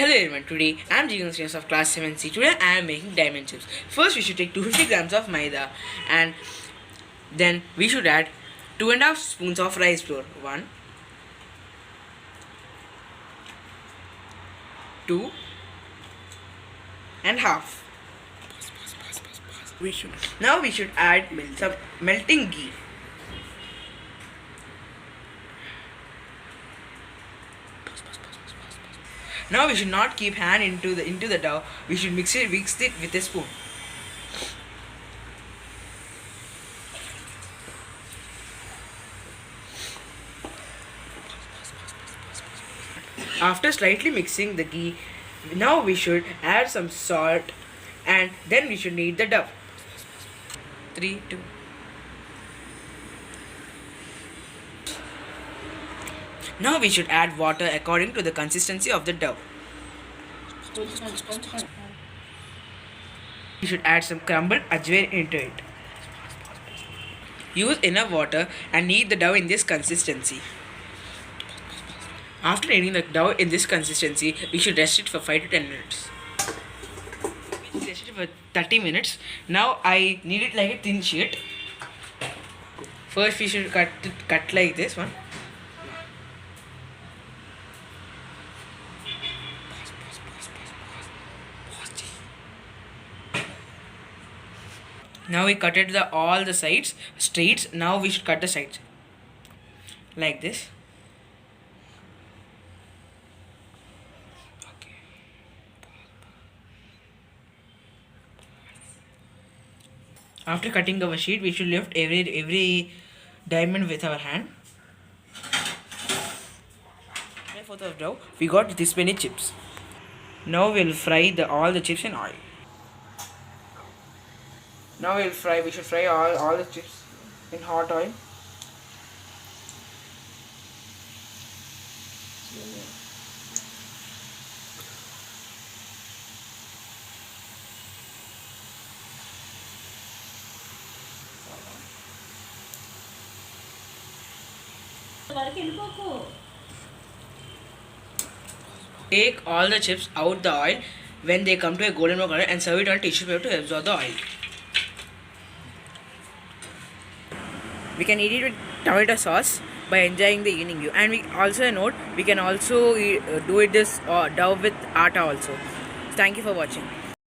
Hello everyone, today I am Jigan students of class 7C. Today I am making diamond chips. First we should take 250 grams of maida and then we should add 2.5 spoons of rice flour. 1, 2 and half. Now we should add some melting ghee. Now we should not keep hand into the dough. We should mix it with a spoon. After slightly mixing the ghee, now we should add some salt and then we should knead the dough. 3, 2. Now we should add water according to the consistency of the dough. We should add some crumbled ajwain into it. Use enough water and knead the dough in this consistency. After kneading the dough in this consistency, we should rest it for 5 to 10 minutes. We should rest it for 30 minutes. Now I knead it like a thin sheet. First we should cut like this one. Now we cutted all the sides straight. Now we should cut the sides like this. Okay. After cutting our sheet, we should lift every diamond with our hand. For the dough, we got this many chips. Now we'll fry all the chips in oil. Now we should fry all the chips in hot oil. Take all the chips out the oil when they come to a golden brown color and serve it on tissue paper to absorb the oil. We can eat it with tomato sauce by enjoying the evening view. And we also note we can also do this dough with atta also. Thank you for watching.